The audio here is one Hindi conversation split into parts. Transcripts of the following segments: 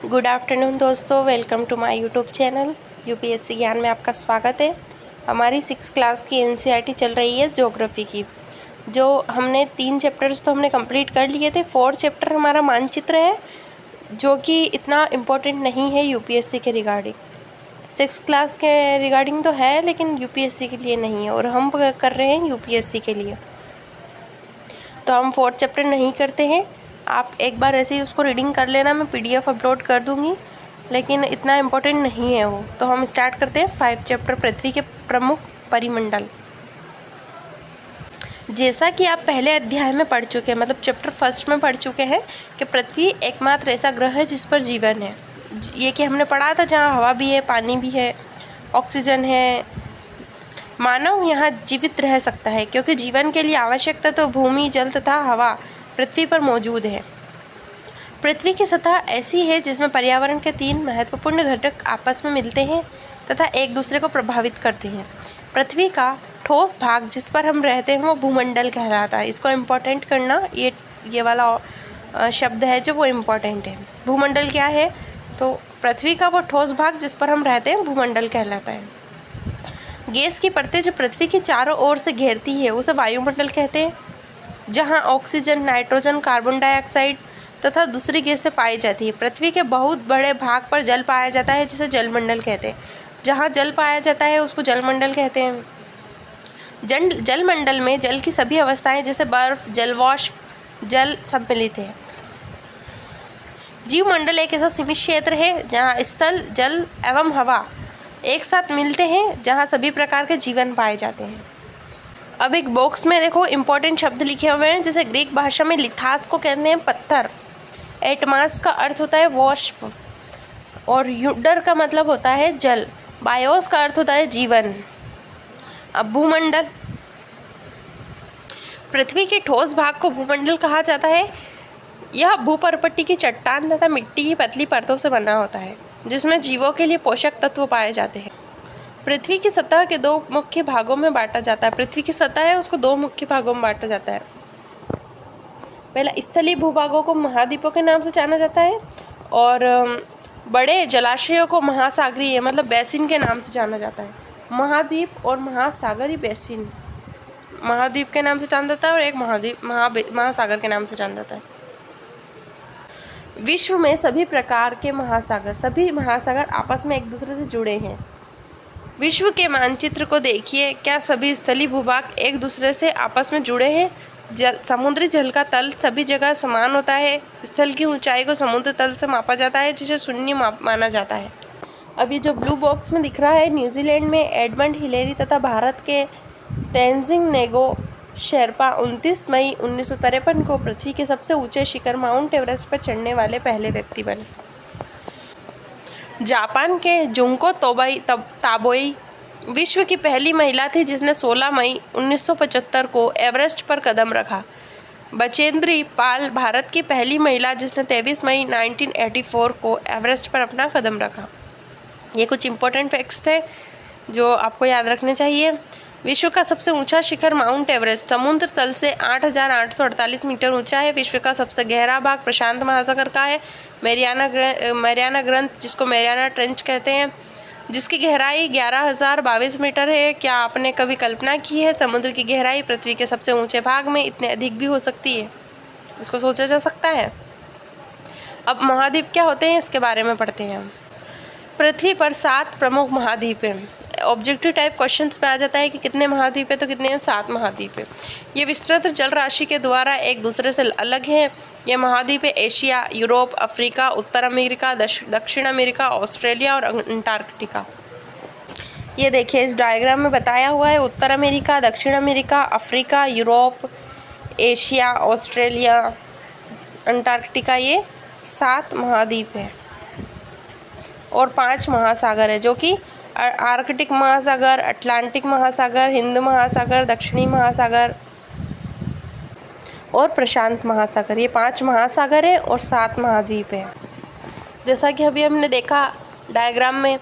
गुड आफ्टरनून दोस्तों, welcome to my YouTube channel UPSC Gyan में आपका स्वागत है। हमारी 6 क्लास की एनसीईआरटी चल रही है ज्योग्राफी की। जो हमने 3 चैप्टर्स तो हमने कंप्लीट कर लिए थे। 4th चैप्टर हमारा मानचित्र है, जो कि इतना इम्पोर्टेंट नहीं है यूपीएससी के रिगार्डिंग। 6 क्लास के रिगार्डिंग तो है, लेकिन यूपीएससी के लिए नहीं है, और हम कर रहे हैं यूपीएससी के लिए। तो हम 4th चैप्टर नहीं करते हैं। आप एक बार ऐसे ही उसको रीडिंग कर लेना, मैं पीडीएफ अपलोड कर दूंगी, लेकिन इतना इम्पोर्टेंट नहीं है वो। तो हम स्टार्ट करते हैं 5 चैप्टर पृथ्वी के प्रमुख परिमंडल। जैसा कि आप पहले अध्याय में पढ़ चुके हैं, मतलब चैप्टर 1 में पढ़ चुके हैं कि पृथ्वी एकमात्र ऐसा ग्रह है जिस पर जीवन है। ये कि हमने पढ़ा था, जहाँ हवा भी है, पानी भी है, ऑक्सीजन है। मानव यहाँ जीवित रह सकता है क्योंकि जीवन के लिए आवश्यक तत्व भूमि, जल तथा हवा पृथ्वी पर मौजूद है। पृथ्वी की सतह ऐसी है जिसमें पर्यावरण के 3 महत्वपूर्ण घटक आपस में मिलते हैं तथा एक दूसरे को प्रभावित करते हैं। पृथ्वी का ठोस भाग जिस पर हम रहते हैं वो भूमंडल कहलाता है। इसको इम्पोर्टेंट करना, ये वाला शब्द है जो वो इम्पोर्टेंट है। भूमंडल क्या है? तो पृथ्वी का वो ठोस भाग जिस पर हम रहते हैं भूमंडल कहलाता है। गैस की परतें जो पृथ्वी की चारों ओर से घेरती है उसे वायुमंडल कहते हैं, जहाँ ऑक्सीजन, नाइट्रोजन, कार्बन डाइऑक्साइड तथा दूसरी गैसें पाई जाती है। पृथ्वी के बहुत बड़े भाग पर जल पाया जाता है, जिसे जलमंडल कहते हैं। जहाँ जल पाया जाता है उसको जलमंडल कहते हैं। जलमंडल में जल की सभी अवस्थाएं जैसे बर्फ, जलवाष्प, जल सम्मिलित है। जीवमंडल एक ऐसा सीमित क्षेत्र है जहाँ स्थल, जल एवं हवा एक साथ मिलते हैं, जहाँ सभी प्रकार के जीवन पाए जाते हैं। अब एक बॉक्स में देखो इंपॉर्टेंट शब्द लिखे हुए हैं, जैसे ग्रीक भाषा में लिथास को कहते हैं पत्थर, एटमास का अर्थ होता है वाष्प, और यूडर का मतलब होता है जल, बायोस का अर्थ होता है जीवन। अब भूमंडल, पृथ्वी के ठोस भाग को भूमंडल कहा जाता है। यह भूपर्पट्टी की चट्टान तथा मिट्टी की पतली परतों से बना होता है, जिसमें जीवों के लिए पोषक तत्व पाए जाते हैं। पृथ्वी की सतह के 2 मुख्य भागों में बांटा जाता है। पृथ्वी की सतह है उसको 2 मुख्य भागों में बांटा जाता है। पहला, स्थलीय भूभागों को महाद्वीपों के नाम से जाना जाता है, और बड़े जलाशयों को महासागरीय मतलब बेसिन के नाम से जाना जाता है। महाद्वीप और महासागरीय बेसिन, महाद्वीप के नाम से जाना जाता है और एक महासागर के नाम से जाना जाता है। विश्व में सभी प्रकार के महासागर, सभी महासागर आपस में एक दूसरे से जुड़े हैं। विश्व के मानचित्र को देखिए, क्या सभी स्थलीय भूभाग एक दूसरे से आपस में जुड़े हैं? समुद्री जल का तल सभी जगह समान होता है। स्थल की ऊंचाई को समुद्र तल से मापा जाता है, जिसे शून्य माना जाता है। अब ये जो ब्लू बॉक्स में दिख रहा है, न्यूजीलैंड में एडमंड हिलेरी तथा भारत के तेंजिंग नेगो शेरपा 29 मई 1953 को पृथ्वी के सबसे ऊंचे शिखर माउंट एवरेस्ट पर चढ़ने वाले पहले व्यक्ति बने। जापान के जुंको ताबोई विश्व की पहली महिला थी जिसने 16 मई 1975 को एवरेस्ट पर कदम रखा। बचेंद्री पाल भारत की पहली महिला जिसने 23 मई 1984 को एवरेस्ट पर अपना कदम रखा। ये कुछ इंपॉर्टेंट फैक्ट्स थे जो आपको याद रखने चाहिए। विश्व का सबसे ऊंचा शिखर माउंट एवरेस्ट समुद्र तल से 8,848 मीटर ऊंचा है। विश्व का सबसे गहरा भाग प्रशांत महासागर का है। मैरियाना ग्रंथ, जिसको मैरियाना ट्रेंच कहते हैं, जिसकी गहराई 11,022 मीटर है। क्या आपने कभी कल्पना की है समुद्र की गहराई पृथ्वी के सबसे ऊंचे भाग में इतने अधिक भी हो सकती है? इसको सोचा जा सकता है। अब महाद्वीप क्या होते हैं इसके बारे में पढ़ते हैं। पृथ्वी पर 7 प्रमुख महाद्वीप हैं। ऑब्जेक्टिव टाइप क्वेश्चंस में आ जाता है कि कितने महाद्वीप है, तो कितने हैं? 7 महाद्वीप है। ये विस्तृत जल राशि के द्वारा एक दूसरे से अलग है। ये महाद्वीप है एशिया, यूरोप, अफ्रीका, उत्तर अमेरिका, दक्षिण अमेरिका, ऑस्ट्रेलिया और अंटार्कटिका। ये देखिए इस डायग्राम में बताया हुआ है, उत्तर अमेरिका, दक्षिण America, Africa, Europe, Asia, Australia, Antarctica, ये 7 महाद्वीप है। और 5 महासागर है, जो कि आर्कटिक महासागर, अटलांटिक महासागर, हिंद महासागर, दक्षिणी महासागर और प्रशांत महासागर। ये 5 महासागर है और 7 महाद्वीप है। जैसा कि अभी हमने देखा डायग्राम में।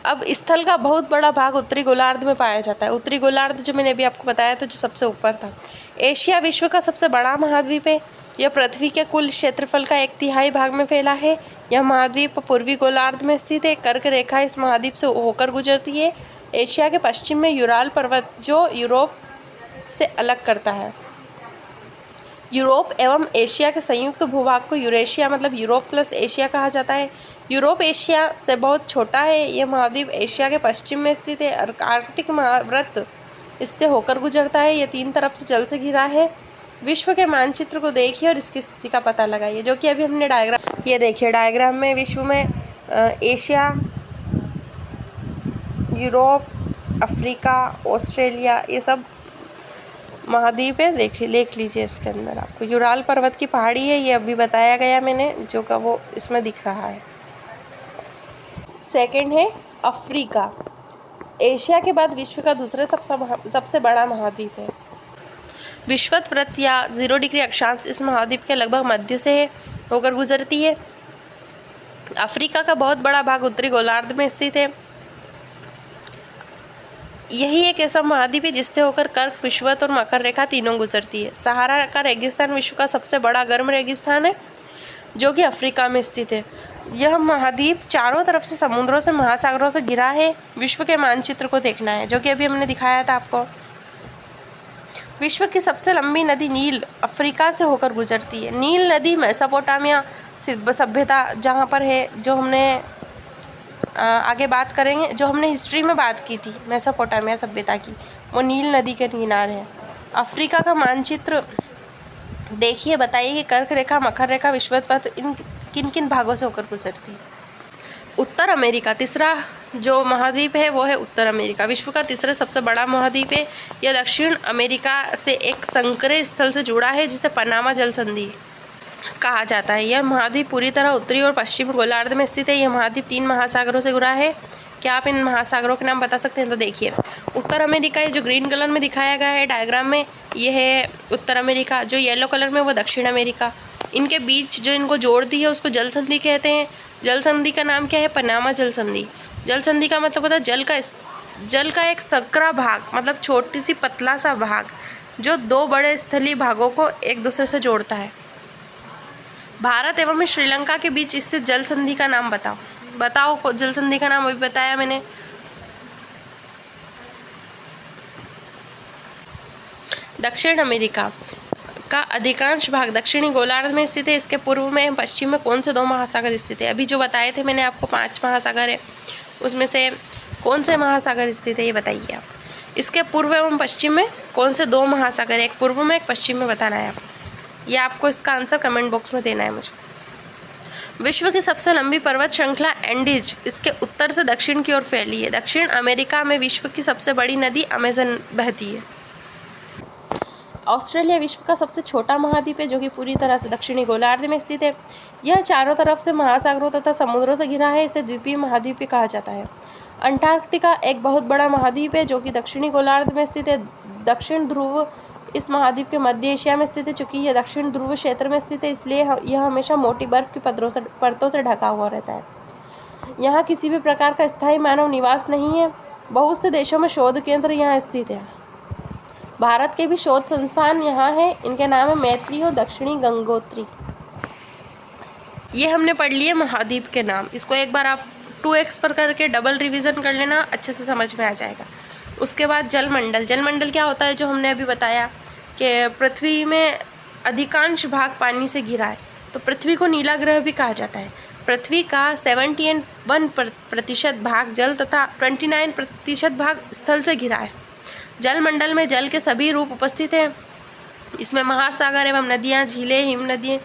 अब स्थल का बहुत बड़ा भाग उत्तरी गोलार्ध में पाया जाता है। उत्तरी गोलार्ध जो मैंने अभी आपको बताया था, जो सबसे ऊपर था। एशिया विश्व का सबसे बड़ा महाद्वीप है। यह पृथ्वी के कुल क्षेत्रफल का 1/3 भाग में फैला है। यह महाद्वीप पूर्वी गोलार्ध में स्थित है। कर्क रेखा इस महाद्वीप से होकर गुजरती है। एशिया के पश्चिम में यूराल पर्वत जो यूरोप से अलग करता है। यूरोप एवं एशिया के संयुक्त भूभाग को यूरेशिया मतलब यूरोप प्लस एशिया कहा जाता है। यूरोप एशिया से बहुत छोटा है। यह महाद्वीप एशिया के पश्चिम में स्थित है। आर्कटिक महावृत्त इससे होकर गुजरता है। यह 3 तरफ से जल से घिरा है। विश्व के मानचित्र को देखिए और इसकी स्थिति का पता लगाइए, जो कि अभी हमने डायग्राम, ये देखिए डायग्राम में विश्व में एशिया, यूरोप, अफ्रीका, ऑस्ट्रेलिया, ये सब महाद्वीप है। देख लीजिए इसके अंदर आपको यूराल पर्वत की पहाड़ी है, ये अभी बताया गया मैंने, जो का वो इसमें दिख रहा है। सेकंड है अफ्रीका। एशिया के बाद विश्व का दूसरा सबसे बड़ा महाद्वीप है। विषुवत वृत्त या 0 डिग्री अक्षांश इस महाद्वीप के लगभग मध्य से होकर गुजरती है। अफ्रीका का बहुत बड़ा भाग उत्तरी गोलार्ध में स्थित है। यही एक ऐसा महाद्वीप है जिससे होकर कर्क, विषुवत और मकर रेखा तीनों गुजरती है। सहारा का रेगिस्तान विश्व का सबसे बड़ा गर्म रेगिस्तान है, जो कि अफ्रीका में स्थित है। यह महाद्वीप चारों तरफ से समुद्रों से, महासागरों से घिरा है। विश्व के मानचित्र को देखना है, जो कि अभी हमने दिखाया था आपको। विश्व की सबसे लंबी नदी नील अफ्रीका से होकर गुजरती है। नील नदी मेसोपोटामिया सभ्यता जहाँ पर है, जो हमने आगे बात करेंगे, जो हमने हिस्ट्री में बात की थी मेसोपोटामिया सभ्यता की, वो नील नदी के किनारे है। अफ्रीका का मानचित्र देखिए, बताइए कि कर्क रेखा, मकर रेखा, विषुवत वृत्त इन किन किन भागों से होकर गुजरती है। उत्तर अमेरिका, तीसरा जो महाद्वीप है वो है उत्तर अमेरिका। विश्व का तीसरा सबसे बड़ा महाद्वीप है। यह दक्षिण अमेरिका से एक संकरे स्थल से जुड़ा है, जिसे पनामा जल संधि कहा जाता है। यह महाद्वीप पूरी तरह उत्तरी और पश्चिम गोलार्ध में स्थित है। यह महाद्वीप 3 महासागरों से घिरा है। क्या आप इन महासागरों के नाम बता सकते हैं? तो देखिए, उत्तर अमेरिका ये जो ग्रीन कलर में दिखाया गया है डायग्राम में, ये है उत्तर अमेरिका। जो येलो कलर में वो दक्षिण अमेरिका। इनके बीच जो इनको जोड़ती है उसको जल संधि कहते हैं। जल संधि का नाम क्या है? पनामा जल संधि। जल संधि का मतलब होता है जल का एक सकरा भाग, मतलब छोटी सी पतला सा भाग, जो 2 बड़े स्थलीय भागों को एक दूसरे से जोड़ता है। भारत एवं श्रीलंका के बीच स्थित जल संधि का नाम बताओ जल संधि का नाम अभी बताया मैंने। दक्षिण अमेरिका का अधिकांश भाग दक्षिणी गोलार्ध में स्थित है। इसके पूर्व में एवं पश्चिम में कौन से 2 महासागर स्थित है? अभी जो बताए थे मैंने आपको 5 महासागर है, उसमें से कौन से महासागर स्थित है ये बताइए आप। इसके पूर्व एवं पश्चिम में कौन से 2 महासागर है? एक पूर्व में, एक पश्चिम में बताना है आपको। ये आपको इसका आंसर कमेंट बॉक्स में देना है मुझे। विश्व की सबसे लंबी पर्वत श्रृंखला एंडीज इसके उत्तर से दक्षिण की ओर फैली है। दक्षिण अमेरिका में विश्व की सबसे बड़ी नदी अमेजन बहती है। ऑस्ट्रेलिया विश्व का सबसे छोटा महाद्वीप है, जो कि पूरी तरह से दक्षिणी गोलार्ध में स्थित है। यह चारों तरफ से महासागरों तथा समुद्रों से घिरा है। इसे द्वीपीय महाद्वीप कहा जाता है। अंटार्कटिका एक बहुत बड़ा महाद्वीप है, जो कि दक्षिणी गोलार्ध में स्थित है। दक्षिण ध्रुव इस महाद्वीप के मध्य एशिया में स्थित है। चूँकि यह दक्षिण ध्रुव क्षेत्र में स्थित है, इसलिए यह हमेशा मोटी बर्फ की परतों से ढका हुआ रहता है। यहाँ किसी भी प्रकार का स्थायी मानव निवास नहीं है। बहुत से देशों में शोध केंद्र यहाँ स्थित है। भारत के भी शोध संस्थान यहाँ है। इनके नाम है मैत्री और दक्षिणी गंगोत्री। ये हमने पढ़ लिए महाद्वीप के नाम। इसको एक बार आप 2x पर करके डबल रिवीजन कर लेना, अच्छे से समझ में आ जाएगा। उसके बाद जलमंडल। जलमंडल क्या होता है? जो हमने अभी बताया कि पृथ्वी में अधिकांश भाग पानी से घिरा है, तो पृथ्वी को नीला ग्रह भी कहा जाता है। पृथ्वी का 71% भाग जल तथा 29% भाग स्थल से घिरा है। जलमंडल में जल के सभी रूप उपस्थित हैं। इसमें महासागर एवं नदियाँ, झीलें, हिमनदियाँ,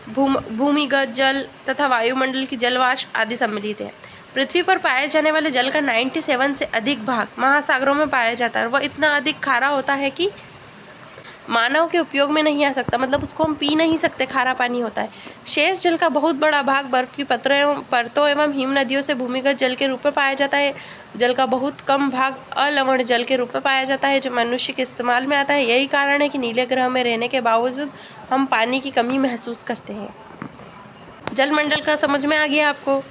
भूमिगत जल तथा वायुमंडल की जलवाष्प आदि सम्मिलित है। पृथ्वी पर पाए जाने वाले जल का 97 से अधिक भाग महासागरों में पाया जाता है। वह इतना अधिक खारा होता है कि मानव के उपयोग में नहीं आ सकता, मतलब उसको हम पी नहीं सकते, खारा पानी होता है। शेष जल का बहुत बड़ा भाग बर्फ की परतों एवं हिम नदियों से भूमिगत जल के रूप में पाया जाता है। जल का बहुत कम भाग अलवण जल के रूप में पाया जाता है, जो मनुष्य के इस्तेमाल में आता है। यही कारण है कि नीले ग्रह में रहने के बावजूद हम पानी की कमी महसूस करते हैं। जलमंडल का समझ में आ गया आपको।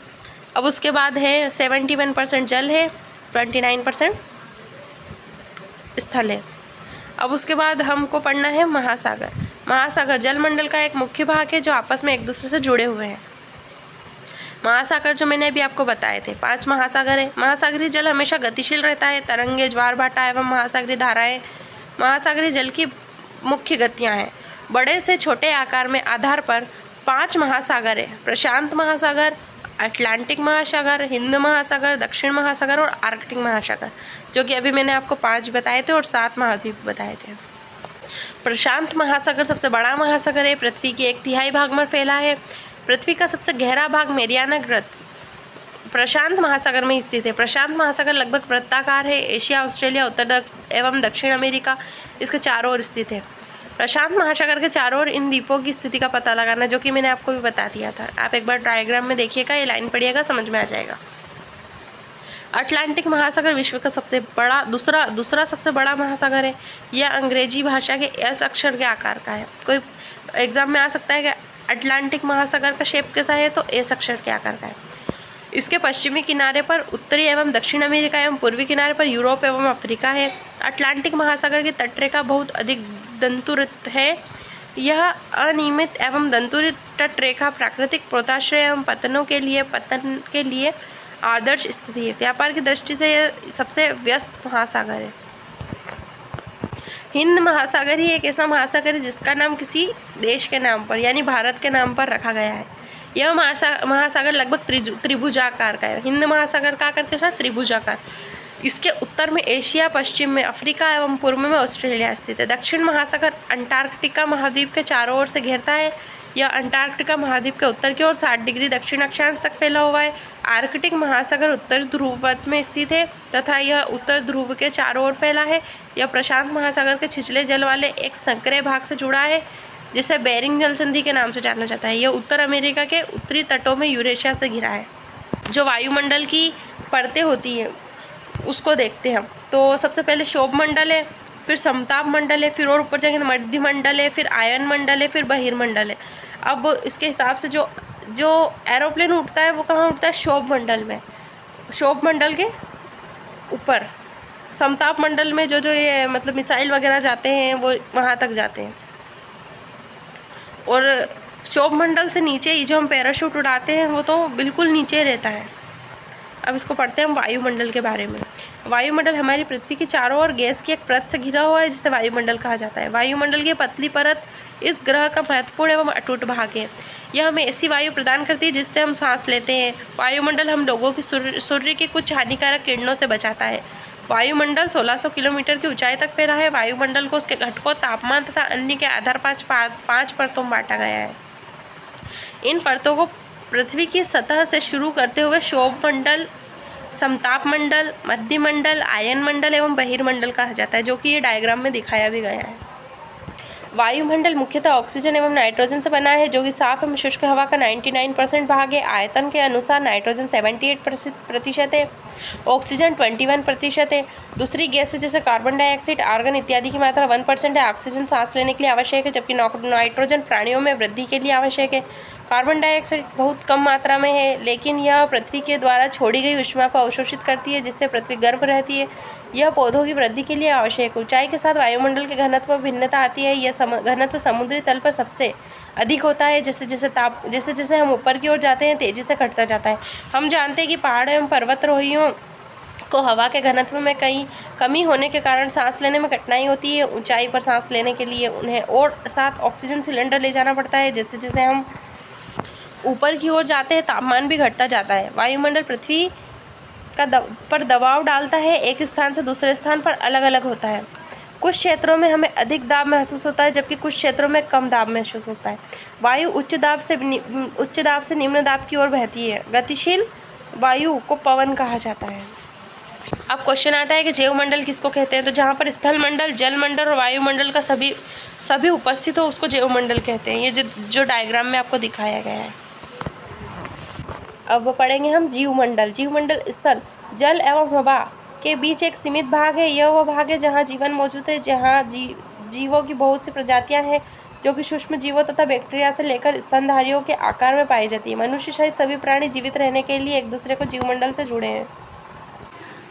अब उसके बाद है 71% जल है, 29% स्थल है। अब उसके बाद हमको पढ़ना है महासागर। महासागर जलमंडल का एक मुख्य भाग है जो आपस में एक दूसरे से जुड़े हुए हैं। महासागर जो मैंने अभी आपको बताए थे, 5 महासागर है। महासागरीय जल हमेशा गतिशील रहता है। तरंगे, ज्वार भाटा एवं महासागरीय धाराएं महासागरीय जल की मुख्य गतियाँ हैं। बड़े से छोटे आकार में आधार पर 5 महासागर है। प्रशांत महासागर, अटलांटिक महासागर, हिंद महासागर, दक्षिण महासागर और आर्कटिक महासागर, जो कि अभी मैंने आपको 5 बताए थे और 7 महाद्वीप बताए थे। प्रशांत महासागर सबसे बड़ा महासागर है। पृथ्वी की 1/3 भाग में फैला है। पृथ्वी का सबसे गहरा भाग मेरियाना ग्रत प्रशांत महासागर में स्थित है। प्रशांत महासागर लगभग वृत्ताकार है। एशिया, ऑस्ट्रेलिया, उत्तर एवं दक्षिण अमेरिका इसके चारों ओर स्थित है। प्रशांत महासागर के चारों ओर इन द्वीपों की स्थिति का पता लगाना, जो कि मैंने आपको भी बता दिया था। आप एक बार डायग्राम में देखिएगा, ये लाइन पढ़िएगा, समझ में आ जाएगा। अटलांटिक महासागर विश्व का सबसे बड़ा दूसरा सबसे बड़ा महासागर है। यह अंग्रेजी भाषा के एस अक्षर के आकार का है। कोई एग्जाम में आ सकता है कि अटलांटिक महासागर का शेप कैसा है, तो एस अक्षर के आकार का है। इसके पश्चिमी किनारे पर उत्तरी एवं दक्षिण अमेरिका एवं पूर्वी किनारे पर यूरोप एवं अफ्रीका है। अटलांटिक महासागर की तटरेखा बहुत अधिक दंतुरित है। यह अनियमित एवं दंतुरित तटरेखा प्राकृतिक पोताश्रय एवं पतन के लिए आदर्श स्थिति है। व्यापार की दृष्टि से यह सबसे व्यस्त महासागर है। हिंद महासागर ही एक ऐसा महासागर है जिसका नाम किसी देश के नाम पर, यानी भारत के नाम पर रखा गया है। यह महासागर लगभग त्रिभुजाकार का है। हिंद महासागर का आकार कैसा? त्रिभुजाकार। इसके उत्तर में एशिया, पश्चिम में अफ्रीका एवं पूर्व में ऑस्ट्रेलिया स्थित है। दक्षिण महासागर अंटार्कटिका महाद्वीप के चारों ओर से घेरता है। यह अंटार्कटिका महाद्वीप के उत्तर की ओर 60 डिग्री दक्षिण अक्षांश तक फैला हुआ है। आर्कटिक महासागर उत्तर ध्रुवत में स्थित है तथा यह उत्तर ध्रुव के चारों ओर फैला है। यह प्रशांत महासागर के छिछले जल वाले एक संकरे भाग से जुड़ा है, जिसे बेरिंग जल संधि के नाम से जाना जाता है। यह उत्तर अमेरिका के उत्तरी तटों में यूरेशिया से घिरा है। जो वायुमंडल की परतें होती हैं उसको देखते हैं हम। तो सबसे पहले क्षोभ मंडल है, फिर समताप मंडल है, फिर और ऊपर जाएंगे तो मध्य मंडल है, फिर आयन मंडल है, फिर बहिर्मंडल है। अब इसके हिसाब से जो एरोप्लेन उड़ता है वो कहाँ उड़ता है? क्षोभ मंडल में। क्षोभ मंडल के ऊपर। समताप मंडल में जो ये मतलब मिसाइल वगैरह जाते हैं वो वहाँ तक जाते हैं। और क्षोभ मंडल से नीचे ही जो हम पैराशूट उड़ाते हैं वो तो बिल्कुल नीचे रहता है। अब इसको पढ़ते हैं हम वायुमंडल के बारे में। वायुमंडल हमारी पृथ्वी की चारों ओर गैस की एक परत से घिरा हुआ है, जिसे वायुमंडल कहा जाता है। वायुमंडल की पतली परत इस ग्रह का महत्वपूर्ण एवं अटूट भाग है। यह हमें ऐसी वायु प्रदान करती है जिससे हम सांस लेते हैं। वायुमंडल हम लोगों की सूर्य की कुछ हानिकारक किरणों से बचाता है। वायुमंडल 1600 किलोमीटर की ऊंचाई तक फैला है। वायुमंडल को उसके घटकों, तापमान तथा अन्य के आधार 5 परतों में बांटा गया है। इन परतों को पृथ्वी की सतह से शुरू करते हुए क्षोभ मंडल, समताप मंडल, मध्य मंडल, आयन मंडल एवं बहिर्मंडल कहा जाता है, जो कि ये डायग्राम में दिखाया भी गया है। वायुमंडल मुख्यतः ऑक्सीजन एवं नाइट्रोजन से बना है, जो कि साफ एवं शुष्क हवा का 99% भाग है। आयतन के अनुसार नाइट्रोजन 78% है, ऑक्सीजन 21% है। दूसरी गैस जैसे कार्बन डाइऑक्साइड, आर्गन इत्यादि की मात्रा 1% है। ऑक्सीजन सांस लेने के लिए आवश्यक है, जबकि नाइट्रोजन प्राणियों में वृद्धि के लिए आवश्यक है। कार्बन डाइऑक्साइड बहुत कम मात्रा में है, लेकिन यह पृथ्वी के द्वारा छोड़ी गई ऊष्मा को अवशोषित करती है, जिससे पृथ्वी गर्म रहती है। यह पौधों की वृद्धि के लिए आवश्यक है। ऊंचाई के साथ वायुमंडल के घनत्व में भिन्नता आती है। यह घनत्व समुद्री तल पर सबसे अधिक होता है। जैसे जैसे हम ऊपर की ओर जाते हैं तेजी से घटता जाता है। हम जानते हैं कि पहाड़ एवं पर्वतारोहियों को हवा के घनत्व में कहीं कमी होने के कारण सांस लेने में कठिनाई होती है। ऊंचाई पर सांस लेने के लिए उन्हें और साथ ऑक्सीजन सिलेंडर ले जाना पड़ता है। जैसे जैसे हम ऊपर की ओर जाते हैं तापमान भी घटता जाता है। वायुमंडल पृथ्वी पर दबाव डालता है, एक स्थान से दूसरे स्थान पर अलग अलग होता है। कुछ क्षेत्रों में हमें अधिक दाब महसूस होता है, जबकि कुछ क्षेत्रों में कम दाब महसूस होता है। वायु उच्च दाब से निम्न दाब की ओर बहती है। गतिशील वायु को पवन कहा जाता है। अब क्वेश्चन आता है कि जैवमंडल किसको कहते हैं? तो जहाँ पर स्थल मंडल, जल मंडल और वायुमंडल का सभी उपस्थित हो उसको जैवमंडल कहते हैं। ये जो डायग्राम में आपको दिखाया गया है। अब पढ़ेंगे हम जीवमंडल। जीवमंडल स्थल, जल एवं हवा के बीच एक सीमित भाग है। यह वो भाग है जहाँ जीवन मौजूद है, जहाँ जीवों की बहुत सी प्रजातियाँ हैं, जो कि सूक्ष्म जीवों तथा बैक्टीरिया से लेकर स्तनधारियों के आकार में पाई जाती है। मनुष्य सहित सभी प्राणी जीवित रहने के लिए एक दूसरे को जीवमंडल से जुड़े हैं।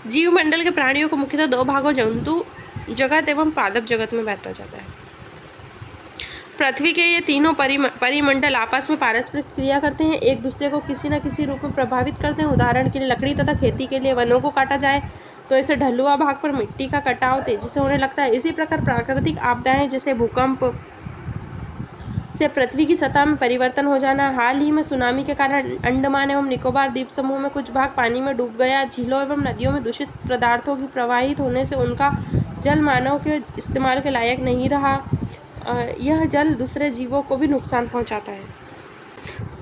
जीवमंडल के प्राणियों को मुख्यतः 2 भागों, जंतु जगत एवं पादप जगत में बांटा जाता है। पृथ्वी के ये तीनों परिमंडल आपस में पारस्परिक क्रिया करते हैं, एक दूसरे को किसी न किसी रूप में प्रभावित करते हैं। उदाहरण के लिए लकड़ी तथा खेती के लिए वनों को काटा जाए तो इसे ढलुआ भाग पर मिट्टी का कटाव तेजी से होने लगता है। इसी प्रकार प्राकृतिक आपदाएं जैसे भूकंप से पृथ्वी की सतह में परिवर्तन हो जाना, हाल ही में सुनामी के कारण अंडमान एवं निकोबार द्वीप समूह में कुछ भाग पानी में डूब गया, झीलों एवं नदियों में दूषित पदार्थों की प्रवाहित होने से उनका जल मानव के इस्तेमाल के लायक नहीं रहा, यह जल दूसरे जीवों को भी नुकसान पहुंचाता है।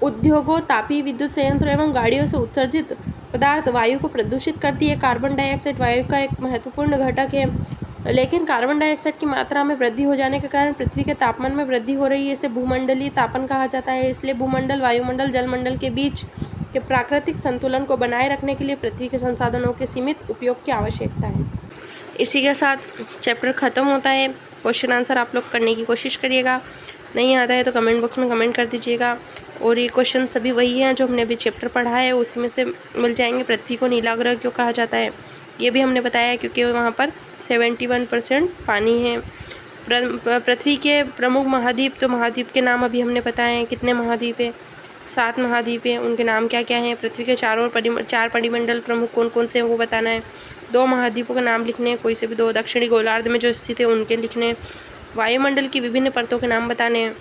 उद्योगों, तापीय विद्युत संयंत्रों एवं गाड़ियों से उत्सर्जित पदार्थ वायु को प्रदूषित करती है। कार्बन डाइऑक्साइड वायु का एक महत्वपूर्ण घटक है, लेकिन कार्बन डाइऑक्साइड की मात्रा में वृद्धि हो जाने के कारण पृथ्वी के तापमान में वृद्धि हो रही है। इसे भूमंडलीय तापन कहा जाता है। इसलिए भूमंडल, वायुमंडल, जलमंडल के बीच के प्राकृतिक संतुलन को बनाए रखने के लिए पृथ्वी के संसाधनों के सीमित उपयोग की आवश्यकता है। इसी के साथ चैप्टर ख़त्म होता है। क्वेश्चन आंसर आप लोग करने की कोशिश करिएगा, नहीं आता है तो कमेंट बॉक्स में कमेंट कर दीजिएगा। और ये क्वेश्चन सभी वही हैं जो हमने अभी चैप्टर पढ़ा है, उसी में से मिल जाएंगे। पृथ्वी को नीला ग्रह क्यों कहा जाता है ये भी हमने बताया, क्योंकि वहाँ पर 71% पानी है। पृथ्वी के प्रमुख महाद्वीप, तो महाद्वीप के नाम अभी हमने बताए हैं। कितने महाद्वीप हैं? 7 महाद्वीप हैं। उनके नाम क्या क्या हैं? पृथ्वी के चार परिमंडल प्रमुख कौन कौन से हैं वो बताना है। 2 महाद्वीपों के नाम लिखने हैं, कोई से भी 2। दक्षिणी गोलार्ध में जो स्थित है उनके लिखने। वायुमंडल की विभिन्न परतों के नाम बताने हैं,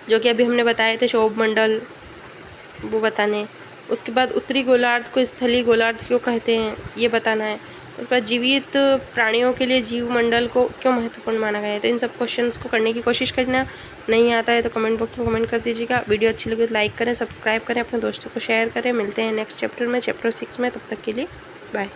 जो कि अभी हमने बताए थे, क्षोभ मंडल, वो बताने। उसके बाद उत्तरी गोलार्ध को स्थलीय गोलार्ध क्यों कहते हैं ये बताना है। उसके बाद जीवित प्राणियों के लिए जीवमंडल को क्यों महत्वपूर्ण माना गया है। तो इन सब क्वेश्चंस को करने की कोशिश करना। नहीं आता है तो कमेंट बॉक्स में कमेंट कर दीजिएगा। वीडियो अच्छी लगे तो लाइक करें, सब्सक्राइब करें, अपने दोस्तों को शेयर करें। मिलते हैं नेक्स्ट चैप्टर में, चैप्टर 6 में। तब तक के लिए बाय।